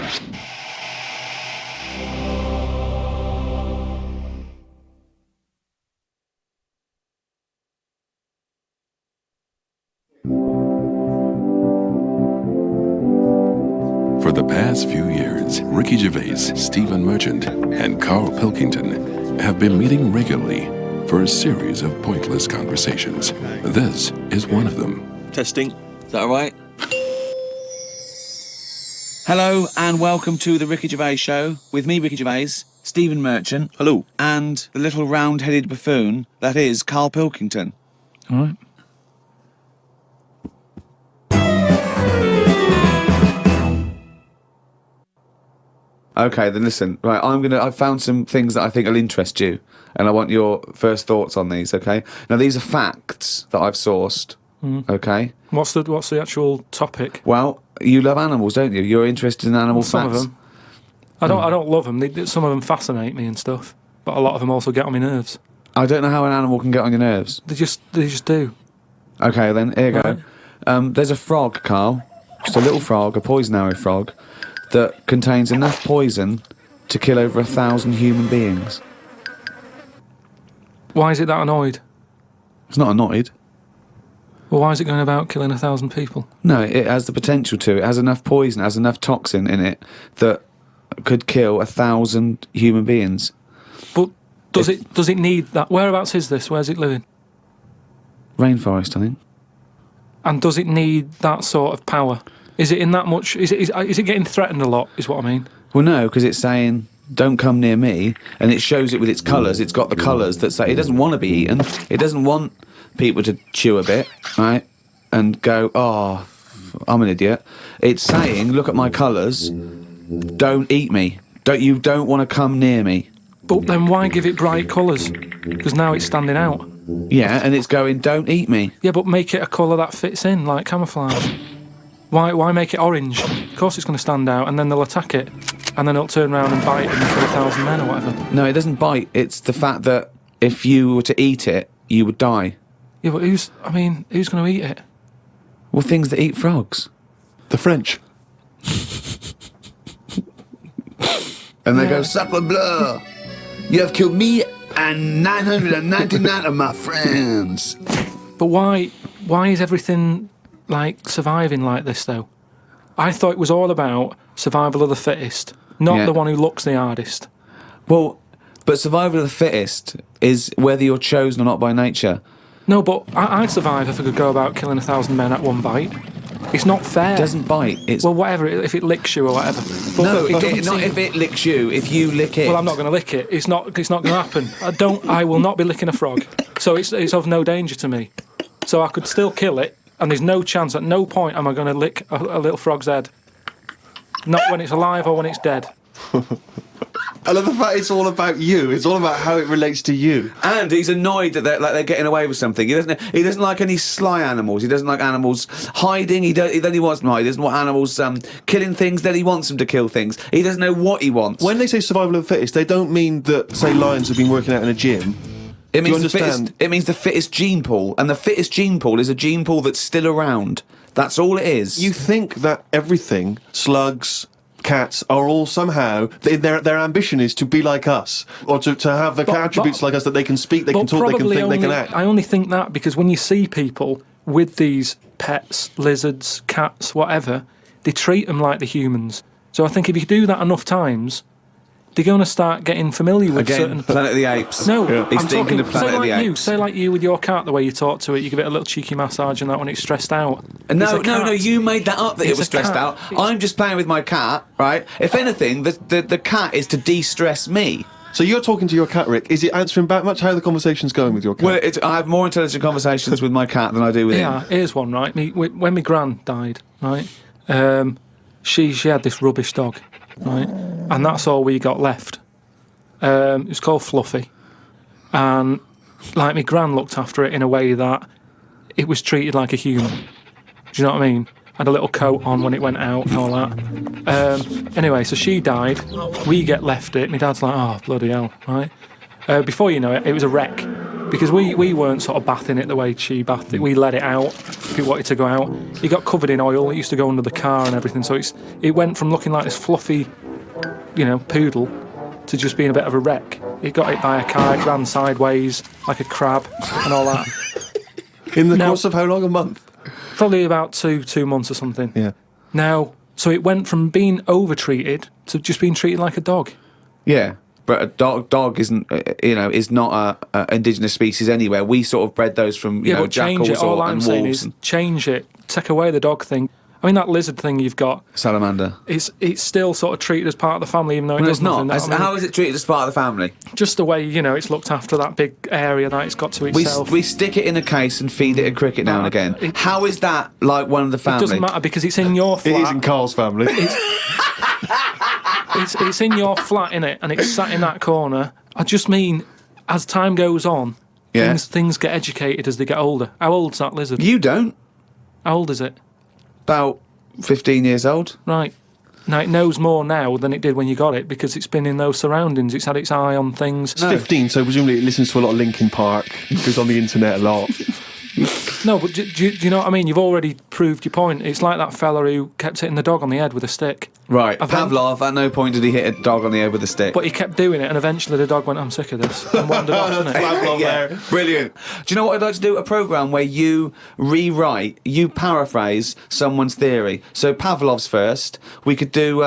For the past few years, Ricky Gervais, Stephen Merchant, and Carl Pilkington have been meeting regularly for a series of pointless conversations. This is one of them. Testing. Is that all right? Hello and welcome to the Ricky Gervais Show with me, Ricky Gervais, Stephen Merchant. Hello. And the little round-headed buffoon that is Carl Pilkington. All right. Okay, then listen. Right, I've found some things that I think will interest you, and I want your first thoughts on these. Okay. Now these are facts that I've sourced. Okay. What's the actual topic? Well, you love animals, don't you? You're interested in animal facts. Some of them. I don't love them. Some of them fascinate me and stuff, but a lot of them also get on my nerves. I don't know how an animal can get on your nerves. They just do. Okay, then here you Right. go. There's a frog, Carl. Just a little frog, a poison arrow frog, that contains enough poison to kill over 1,000 human beings. Why is it that annoyed? It's not annoyed. Well, why is it going about killing 1,000 people? No, it has the potential to. It has enough poison, it has enough toxin in it that could kill 1,000 human beings. But does it need that? Whereabouts is this? Where's it living? Rainforest, I think. And does it need that sort of power? Is it in that much? Is it getting threatened a lot? Is what I mean. Well, no, because it's saying, don't come near me, and it shows it with its colours. It's got the colours that say it doesn't want to be eaten. It doesn't want people to chew a bit, right, and go, oh, I'm an idiot. It's saying, look at my colours, don't eat me. You don't want to come near me. But then why give it bright colours? Because now it's standing out. Yeah, and it's going, don't eat me. Yeah, but make it a colour that fits in, like camouflage. Why make it orange? Of course it's going to stand out, and then they'll attack it, and then it'll turn around and bite and kill 1,000 men or whatever. No, it doesn't bite. It's the fact that if you were to eat it, you would die. Yeah, but who's going to eat it? Well, things that eat frogs. The French. And they go, sacre bleu! You have killed me and 999 of my friends. But why is everything like surviving like this though? I thought it was all about survival of the fittest, not the one who looks the hardest. Well, but survival of the fittest is whether you're chosen or not by nature. No, but I'd survive if I could go about killing 1,000 men at one bite. It's not fair. It doesn't bite. It's well, whatever. If it licks you or whatever. But no, it doesn't not if it licks you. If you lick it. Well, I'm not going to lick it. It's not going to happen. I will not be licking a frog. So it's of no danger to me. So I could still kill it, and there's no chance. At no point am I going to lick a little frog's head. Not when it's alive or when it's dead. I love the fact it's all about you. It's all about how it relates to you. And he's annoyed that they're getting away with something. He doesn't like any sly animals. He doesn't like animals hiding. He wants them hide. He doesn't want animals killing things. Then he wants them to kill things. He doesn't know what he wants. When they say survival of the fittest, they don't mean that, say, lions have been working out in a gym. It means the fittest gene pool, and the fittest gene pool is a gene pool that's still around. That's all it is. You think that everything, slugs, cats, are all somehow, their ambition is to be like us, or to have the attributes like us, that they can speak, they can talk, they can think, they can act. I only think that because when you see people with these pets, lizards, cats, whatever, they treat them like the humans. So I think if you do that enough times, they're going to start getting familiar with certain... Planet of the Apes. No, He's thinking of Planet of the Apes. Say like you with your cat, the way you talk to it, you give it a little cheeky massage and that when it's stressed out. No, you made that up that it was stressed out. I'm just playing with my cat, right? If anything, the cat is to de-stress me. So you're talking to your cat, Rick. Is it answering back much? How are the conversations going with your cat? Well, I have more intelligent conversations with my cat than I do with him. Yeah, here's one, right? When my gran died, right, she had this rubbish dog, right? And that's all we got left. It was called Fluffy. And, like, my gran looked after it in a way that it was treated like a human. Do you know what I mean? Had a little coat on when it went out and all that. Anyway, so she died. We get left it. My dad's like, oh, bloody hell, right? Before you know it, it was a wreck. because we weren't sort of bathing it the way she bathed it. We let it out if it wanted to go out. It got covered in oil. It used to go under the car and everything. So it went from looking like this fluffy, poodle to just being a bit of a wreck. It got hit by a car. It ran sideways like a crab and all that. In the course of how long? A month? Probably about 2 months or something. Yeah. Now, so it went from being over-treated to just being treated like a dog. Yeah. But a dog isn't, is not a indigenous species anywhere. We sort of bred those from, but jackals change it. All and I'm saying wolves. is change it. Take away the dog thing. I mean, that lizard thing you've got. Salamander. It's still sort of treated as part of the family, even though it Well, does it's not. nothing. How is it treated as part of the family? Just the way, it's looked after that big area that it's got to itself. We stick it in a case and feed it a cricket now and again. How is that like one of the family? It doesn't matter because it's in your flat. It is in Carl's family. It's in your flat, innit? And it's sat in that corner. I just mean, as time goes on, things get educated as they get older. How old's that lizard? You don't. How old is it? About 15 years old. Right. Now, it knows more now than it did when you got it because it's been in those surroundings. It's had its eye on things. It's 15, so presumably it listens to a lot of Linkin Park. It goes on the internet a lot. No, but do you know what I mean? You've already proved your point. It's like that fella who kept hitting the dog on the head with a stick. Right. Pavlov, at no point did he hit a dog on the head with a stick. But he kept doing it, and eventually the dog went, I'm sick of this, and wandered off, didn't it? Pavlov there. Brilliant. Do you know what I'd like to do? A programme where you paraphrase someone's theory. So Pavlov's first. We could do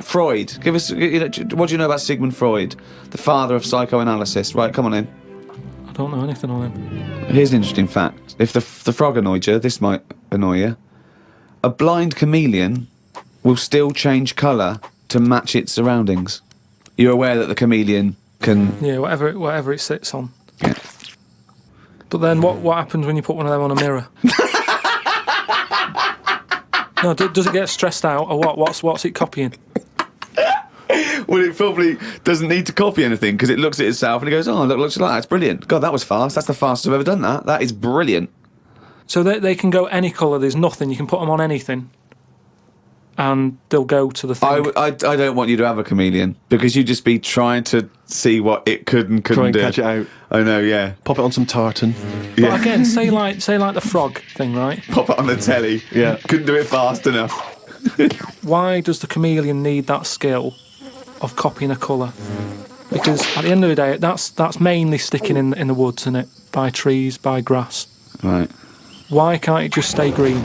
Freud. Give us, what do you know about Sigmund Freud, the father of psychoanalysis? Right, come on in. I don't know anything on him. Here's an interesting fact. If the frog annoyed you, this might annoy you. A blind chameleon will still change colour to match its surroundings. You're aware that the chameleon can... Yeah, whatever it sits on. Yeah. But then what happens when you put one of them on a mirror? No, does it get stressed out, or what? What's it copying? Well, it probably doesn't need to copy anything because it looks at itself and it goes, oh, look, looks like that. It's brilliant. God, that was fast. That's the fastest I've ever done that. That is brilliant. So they can go any colour. There's nothing. You can put them on anything, and they'll go to the thing. I don't want you to have a chameleon because you'd just be trying to see what it could and couldn't do. Try and catch it out. I know, yeah. Pop it on some tartan. But again, say like the frog thing, right? Pop it on the telly. Yeah. Couldn't do it fast enough. Why does the chameleon need that skill of copying a colour? Because at the end of the day, that's mainly sticking in the woods, isn't it? By trees, by grass. Right. Why can't it just stay green?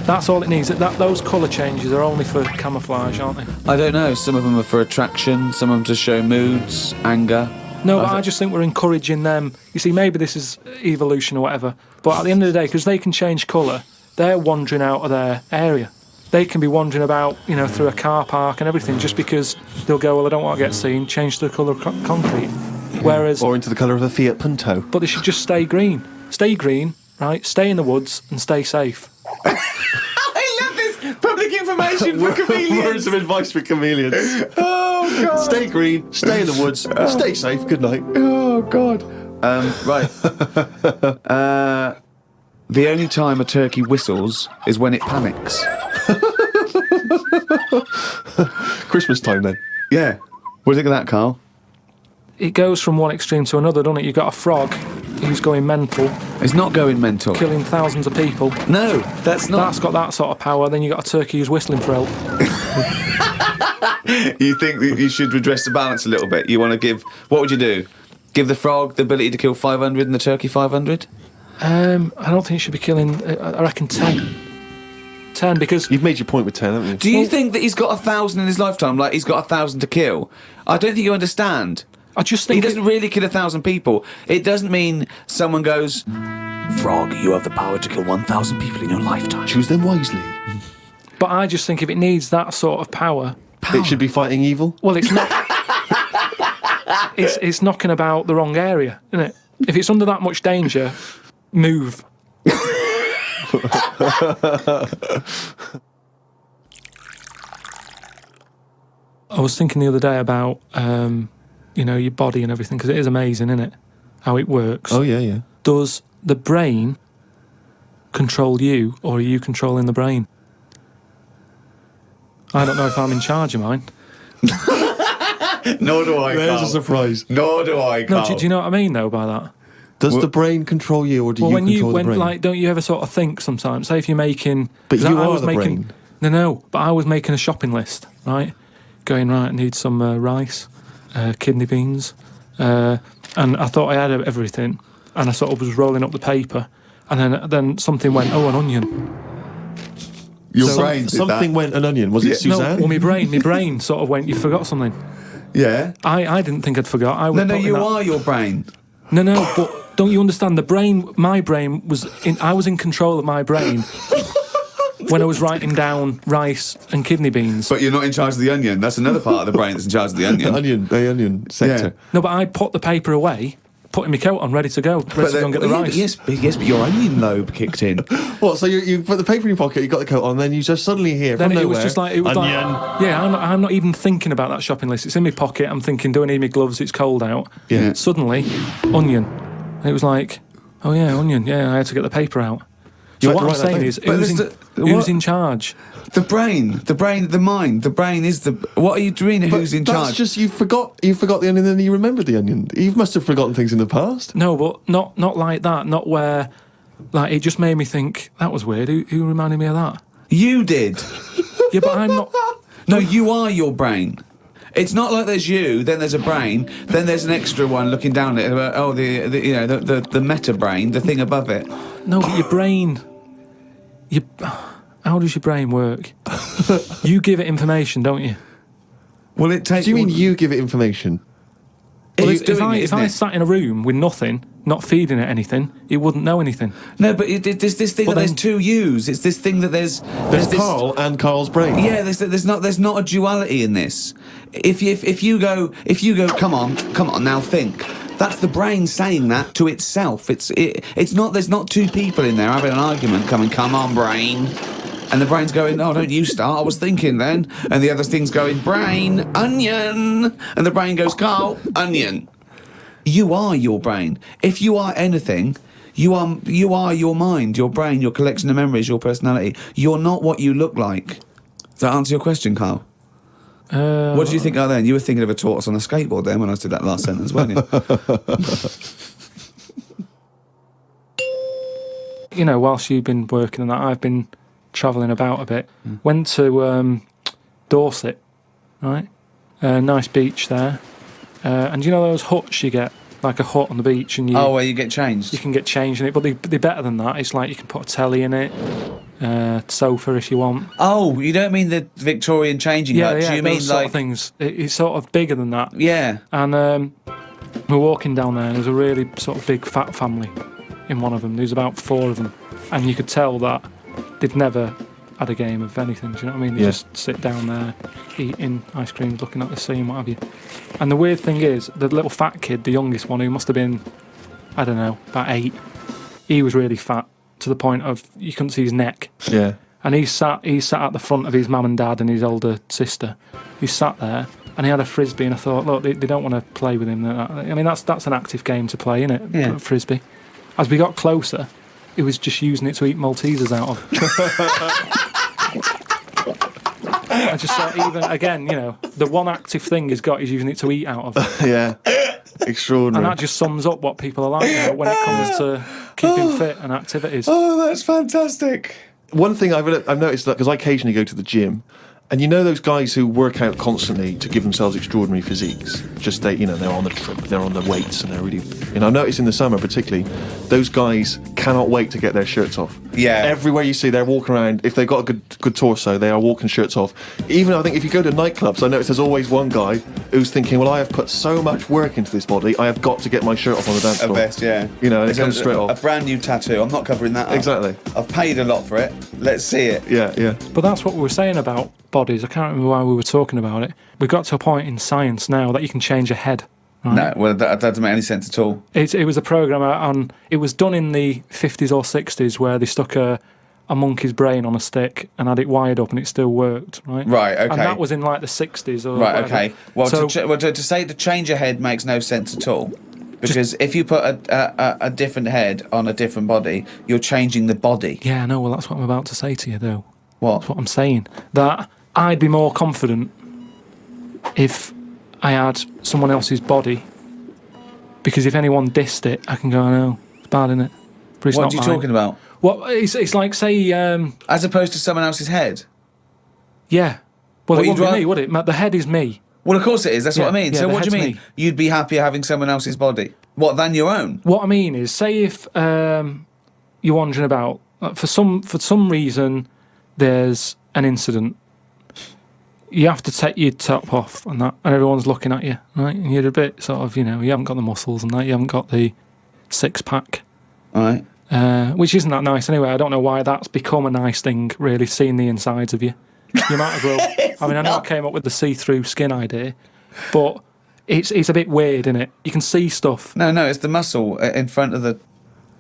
That's all it needs. Those colour changes are only for camouflage, aren't they? I don't know. Some of them are for attraction. Some of them to show moods, anger. No, but I just think we're encouraging them. You see, maybe this is evolution or whatever, but at the end of the day, because they can change colour, they're wandering out of their area. They can be wandering about, through a car park and everything, just because they'll go, well, I don't want to get seen, change the colour of concrete. Whereas... Or into the colour of a Fiat Punto. But they should just stay green. Stay green, right? Stay in the woods and stay safe. I love this public information for chameleons. Words of advice for chameleons. Oh, God. Stay green, stay in the woods, stay safe, good night. Oh, God. Right. The only time a turkey whistles is when it panics. Christmas time then. Yeah. What do you think of that, Carl? It goes from one extreme to another, doesn't it? You've got a frog who's going mental, It's not going mental. killing thousands of people. No, that's not. That's got that sort of power. Then you've got a turkey who's whistling for help. You think that you should redress the balance a little bit? You want to give... What would you do? Give the frog the ability to kill 500 and the turkey 500? I don't think you should be killing... I reckon 10. 10, because... You've made your point with 10, haven't you? Do you think that he's got 1,000 in his lifetime, like he's got 1,000 to kill? I don't think you understand. I just He think... doesn't really kill 1,000 people. It doesn't mean someone goes, Frog, you have the power to kill 1,000 people in your lifetime. Choose them wisely. But I just think if it needs that sort of power... It should be fighting evil. Well, it's not... it's knocking about the wrong area, isn't it? If it's under that much danger, move. I was thinking the other day about, your body and everything, because it is amazing, isn't it? How it works. Oh, yeah, yeah. Does the brain control you, or are you controlling the brain? I don't know if I'm in charge of mine. Nor do I, There's a surprise. Nor do I, No, do you know what I mean, though, by that? Does the brain control you, or do you control the brain? Like, don't you ever sort of think sometimes? Say if you're making, But you I are was the making, brain. No, but I was making a shopping list, right? Going right, I need some rice, kidney beans, and I thought I had everything, and I sort of was rolling up the paper, and then something went, oh, an onion. Your brain did something that. went an onion. Was it Suzanne? No, well, my brain sort of went, you forgot something. Yeah. I didn't think I'd forgot. I was No, you are your brain. No, but don't you understand? My brain I was in control of my brain when I was writing down rice and kidney beans. But you're not in charge of the onion. That's another part of the brain that's in charge of the onion. The onion sector. Yeah. No, but I put the paper away, putting my coat on, ready to go and get the rice. Yes, but your onion lobe kicked in. What? So you put the paper in your pocket, you got the coat on, then you just suddenly hear Then from it nowhere, was just like onion. Yeah, I'm not even thinking about that shopping list. It's in my pocket. I'm thinking, do I need my gloves? It's cold out. Yeah. Suddenly, onion. And it was like, oh yeah, onion. Yeah, I had to get the paper out. So what I'm saying is, who's in charge? The brain, the mind, the brain is the. What are you doing? Who's in charge? That's just you forgot the onion, and then you remembered the onion. You must have forgotten things in the past. No, but not like that. Not where, like, it just made me think that was weird. Who reminded me of that? You did. Yeah, but I'm not. No, you are your brain. It's not like there's you, then there's a brain, then there's an extra one looking down at it. Oh, the meta brain, the thing above it. No, but your brain. How does your brain work? You give it information, don't you? Well, it takes. Do you mean you give it information? Well, It's doing it, if isn't I it? sat in a room with nothing, not feeding it anything, it wouldn't know anything. No, but there's this thing But that there's then- two yous. It's this thing that there's There's this. Carl and Carl's brain. Yeah, there's not a duality in this. If you go, come on, now think. That's the brain saying that to itself. It's not. There's not two people in there having an argument. Come on, brain. And the brain's going, oh, don't you start, I was thinking then. And the other thing's going, brain, onion. And the brain goes, Carl, onion. You are your brain. If you are anything, you are your mind, your brain, your collection of memories, your personality. You're not what you look like. Does that answer your question, Carl? What did you think of then? You were thinking of a tortoise on a skateboard then when I did that last sentence, weren't you? You know, whilst you've been working on that, I've been travelling about a bit. Went to Dorset, right? Nice beach there. And you know those huts you get? Like a hut on the beach, and where you get changed? you can get changed in it, but they're better than that. It's like you can put a telly in it, sofa if you want. Oh, you don't mean the Victorian changing hut? Yeah, You those mean sort like of things. It's sort of bigger than that. Yeah. And we're walking down there, and there's a really sort of big fat family in one of them. There's about 4 of them, and you could tell that they've never had a game of anything. Do you know what I mean? They just sit down there, eating ice cream, looking at the sea and what have you. And the weird thing is, the little fat kid, the youngest one, who must have been, I don't know, about 8, he was really fat to the point of you couldn't see his neck. Yeah. And he sat at the front of his mum and dad and his older sister. He sat there and he had a frisbee, and I thought, look, they don't want to play with him. I mean, that's an active game to play, isn't it? Yeah. Frisbee. As we got closer, he was just using it to eat Maltesers out of. I just thought, even again, you know, the one active thing he's got is using it to eat out of. Yeah. Extraordinary. And that just sums up what people are like now when it comes to keeping fit and activities. Oh, that's fantastic. One thing I've noticed, that because I occasionally go to the gym, and you know those guys who work out constantly to give themselves extraordinary physiques. Just they're on the trip, they're on the weights, and they're really. I notice in the summer particularly, those guys cannot wait to get their shirts off. Yeah. Everywhere you see, they're walking around. If they've got a good torso, they are walking shirts off. Even I think if you go to nightclubs, I notice there's always one guy who's thinking, well, I have put so much work into this body, I have got to get my shirt off on the dance floor. A vest, yeah. And it comes straight off. A brand new tattoo. I'm not covering that up. Exactly. I've paid a lot for it. Let's see it. Yeah. But that's what we were saying about bodies. I can't remember why we were talking about it. We've got to a point in science now that you can change your head. Right? No, well, that doesn't make any sense at all. It was a program on. It was done in the 50s or 60s where they stuck a monkey's brain on a stick and had it wired up and it still worked. Right. Right. Okay. And that was in like the 60s or right. whatever. Okay. Well, So- to say to change your head makes no sense at all. Because if you put a different head on a different body, you're changing the body. Yeah, I know. Well, that's what I'm about to say to you, though. What? That's what I'm saying. That I'd be more confident if I had someone else's body Because if anyone dissed it, I can go, I know, it's bad, isn't it? But it's What not are you mine. talking about? What it's like, say, As opposed to someone else's head? yeah. Well, What, it you'd wouldn't be rather- me, would it? The head is me. Well, of course it is. That's what I Yeah, mean. yeah, So the what do you head's mean? me. You'd be happier having someone else's body? What, than your own? What I mean is, say if you're wandering about, for some reason, there's an incident. You have to take your top off and that, and everyone's looking at you, right? And you're a bit sort of, you haven't got the muscles and that, you haven't got the six-pack, All right. which isn't that nice anyway. I don't know why that's become a nice thing, really, seeing the insides of you. You might as well. I mean, I know I came up with the see-through skin idea, but it's a bit weird, isn't it? You can see stuff. No, it's the muscle in front of the...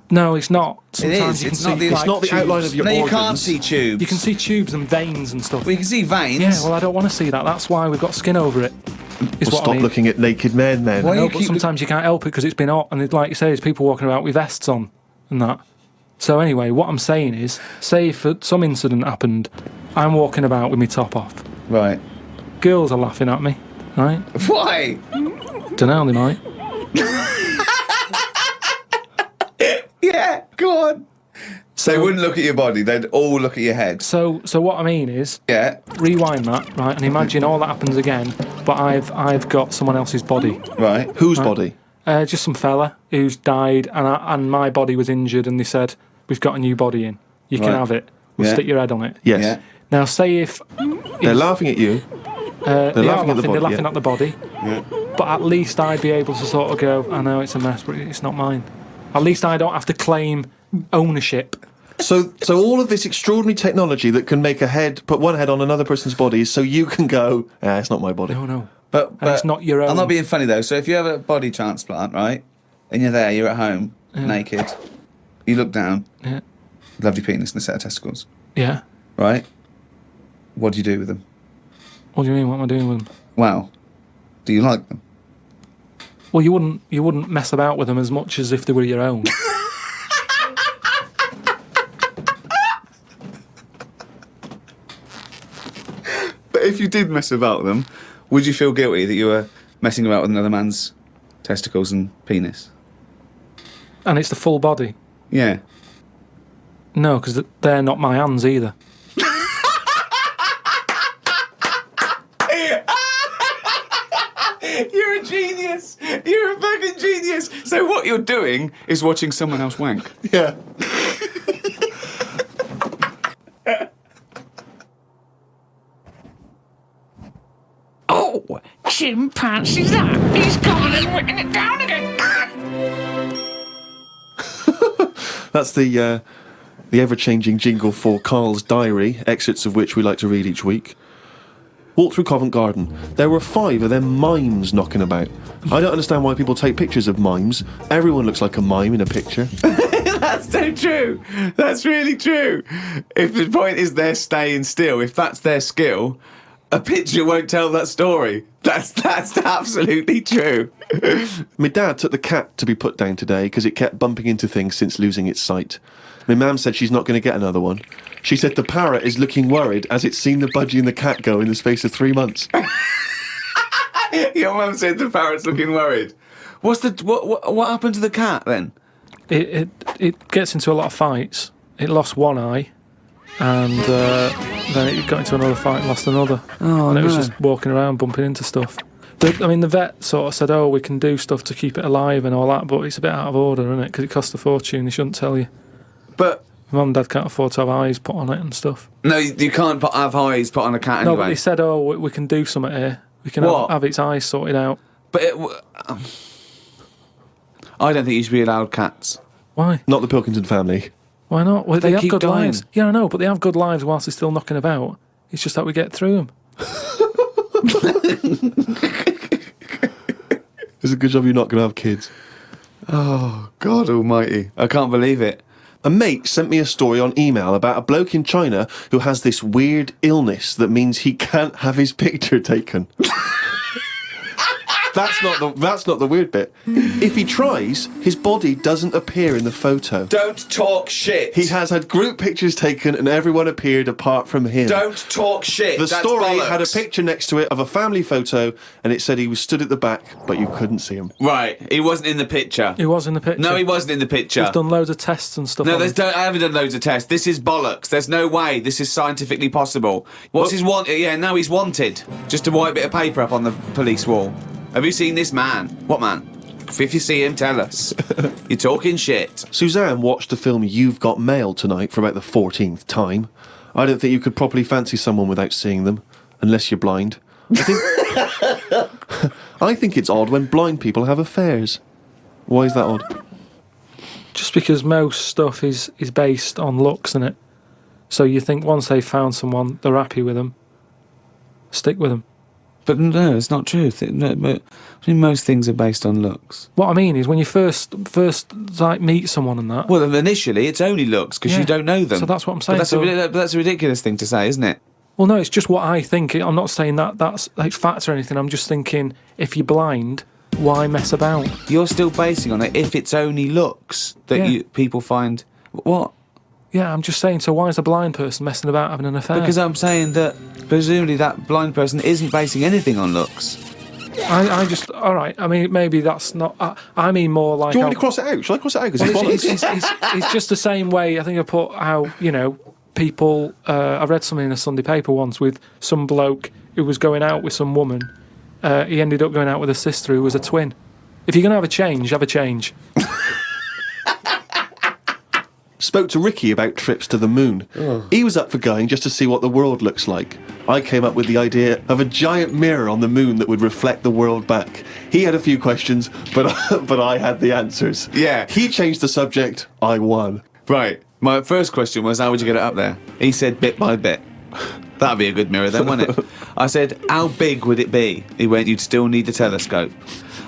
No, it's not. It is. Sometimes you It's can not see, the- It's not the tubes. outline of your No, you organs. can't see tubes. You can see tubes and veins and stuff. Well, you can see veins. Yeah, well, I don't want to see that. That's why we've got skin over it. Is Well, what stop I mean. looking at naked men then. Why No, you but keep- sometimes you can't help it because it's been hot, and like you say, there's people walking about with vests on and that. So anyway, what I'm saying is, say if some incident happened, I'm walking about with my top off. Right. Girls are laughing at me, right? Why? Don't know, they might. Yeah, go on. So they wouldn't look at your body, they'd all look at your head. So what I mean is, Yeah, rewind that, right, and imagine all that happens again, but I've got someone else's body. right. Whose body? Just some fella who's died, and my body was injured, and they said, we've got a new body in. You can Right. have it. We'll Yeah. stick your head on it. Yes. Yeah. Now, say if They're laughing at you. they are laughing at the they're body, laughing yeah. at the body, but at least I'd be able to sort of go, I know it's a mess, but it's not mine. At least I don't have to claim ownership. So all of this extraordinary technology that can make put one head on another person's body, is so you can go, it's not my body. No. But it's not your own. I'm not being funny though. So if you have a body transplant, right, and you're there, you're at home, naked, you look down, Yeah. lovely penis and a set of testicles, Yeah. right? What do you do with them? What do you mean? What am I doing with them? Wow. Do you like them? Well, you wouldn't mess about with them as much as if they were your own. But if you did mess about with them, would you feel guilty that you were messing about with another man's testicles and penis? And it's the full body. Yeah. No, because they're not my hands either. You're a genius. You're a fucking genius. So what you're doing is watching someone else wank. Yeah. Oh, chimpanzee's that. He's gone and written it down again. That's the ever-changing jingle for Carl's diary, excerpts of which we like to read each week. Walked through Covent Garden. There were 5 of them mimes knocking about. I don't understand why people take pictures of mimes. Everyone looks like a mime in a picture. That's so true. That's really true. If the point is they're staying still, if that's their skill, a picture won't tell that story. That's absolutely true. My dad took the cat to be put down today because it kept bumping into things since losing its sight. My mum said she's not going to get another one. She said the parrot is looking worried as it's seen the budgie and the cat go in the space of 3 months. Your mum said the parrot's looking worried. What happened to the cat then? It gets into a lot of fights. It lost one eye, and then it got into another fight and lost another. Oh, and it was no. just walking around bumping into stuff. The vet sort of said, "Oh, we can do stuff to keep it alive and all that," but it's a bit out of order, isn't it? Because it costs a fortune. They shouldn't tell you. But Mum and Dad can't afford to have eyes put on it and stuff. no, you can't have eyes put on a cat No, anyway. but they said, "Oh, we can do something here. We can What? have its eyes sorted out." But I don't think you should be allowed cats. Why? Not the Pilkington family. Why not? Well, They they have keep good dying. lives. Yeah, I know, but they have good lives whilst they're still knocking about. It's just that we get through them. It's a good job you're not going to have kids. Oh, God almighty. I can't believe it. A mate sent me a story on email about a bloke in China who has this weird illness that means he can't have his picture taken. That's not the weird bit. If he tries, his body doesn't appear in the photo. Don't talk shit. He has had group pictures taken and everyone appeared apart from him. Don't talk shit. The That's story bollocks. had a picture next to it of a family photo and it said he was stood at the back, but you couldn't see him. Right, he wasn't in the picture. He was in the picture. No, he wasn't in the picture. We've done loads of tests and stuff. No, on him. I haven't done loads of tests. This is bollocks. There's no way this is scientifically possible. What's his want? Yeah, now he's wanted. Just a white bit of paper up on the police wall. Have you seen this man? What man? If you see him, tell us. You're talking shit. Suzanne watched the film You've Got Mail tonight for about the 14th time. I don't think you could properly fancy someone without seeing them, unless you're blind. I think it's odd when blind people have affairs. Why is that odd? Just because most stuff is based on looks, isn't it? So you think once they've found someone, they're happy with them, stick with them. But no, it's not true. I mean, most things are based on looks. What I mean is when you first like meet someone and that. Well, initially it's only looks because Yeah. you don't know them. So that's what I'm saying. But that's a ridiculous thing to say, isn't it? Well, no, it's just what I think. I'm not saying that's like facts or anything. I'm just thinking if you're blind, why mess about? You're still basing on it if it's only looks that Yeah. people find. What? Yeah, I'm just saying. So why is a blind person messing about having an affair? Because I'm saying that presumably that blind person isn't basing anything on looks. I just all right. I mean, maybe that's not. I mean more like. Do you want me to cross it out? Shall I cross it out? Because Well, it's just the same way. I think I put how people. I read something in a Sunday paper once with some bloke who was going out with some woman. He ended up going out with a sister who was a twin. If you're gonna have a change, have a change. Spoke to Ricky about trips to the moon. He was up for going just to see what the world looks like. I came up with the idea of a giant mirror on the moon that would reflect the world back. He had a few questions, but I had the answers. Yeah. He changed the subject. I won. Right. My first question was, how would you get it up there? He said, bit by bit. That'd be a good mirror then, wouldn't it? I said, how big would it be? He went, you'd still need a telescope.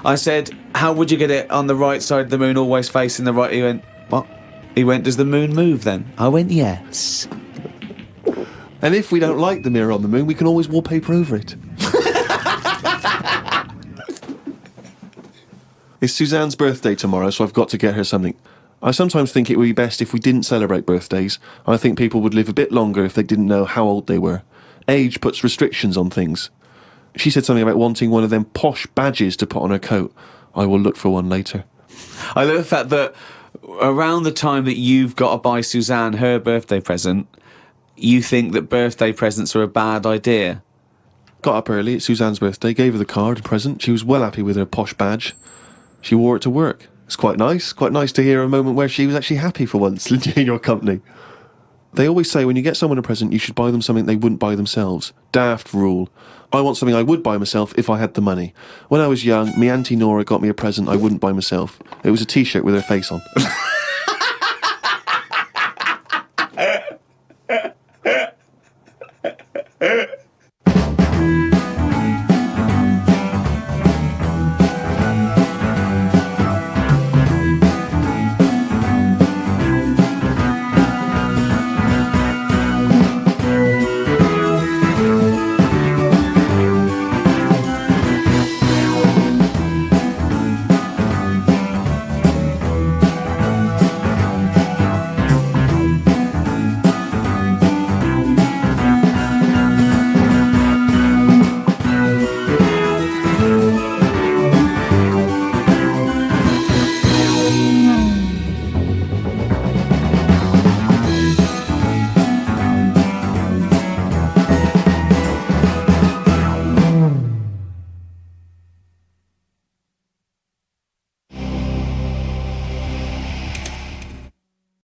I said, how would you get it on the right side of the moon, always facing the right? He went, what? He went, does the moon move then? I went, yes. And if we don't like the mirror on the moon, we can always wallpaper over it. It's Suzanne's birthday tomorrow, so I've got to get her something. I sometimes think it would be best if we didn't celebrate birthdays. I think people would live a bit longer if they didn't know how old they were. Age puts restrictions on things. She said something about wanting one of them posh badges to put on her coat. I will look for one later. I love the fact that around the time that you've got to buy Suzanne her birthday present, you think that birthday presents are a bad idea. Got up early, it's Suzanne's birthday, gave her the card and present. She was well happy with her posh badge. She wore it to work. It's quite nice to hear a moment where she was actually happy for once in your company. They always say when you get someone a present, you should buy them something they wouldn't buy themselves. Daft rule. I want something I would buy myself if I had the money. When I was young, me Auntie Nora got me a present I wouldn't buy myself. It was a t-shirt with her face on.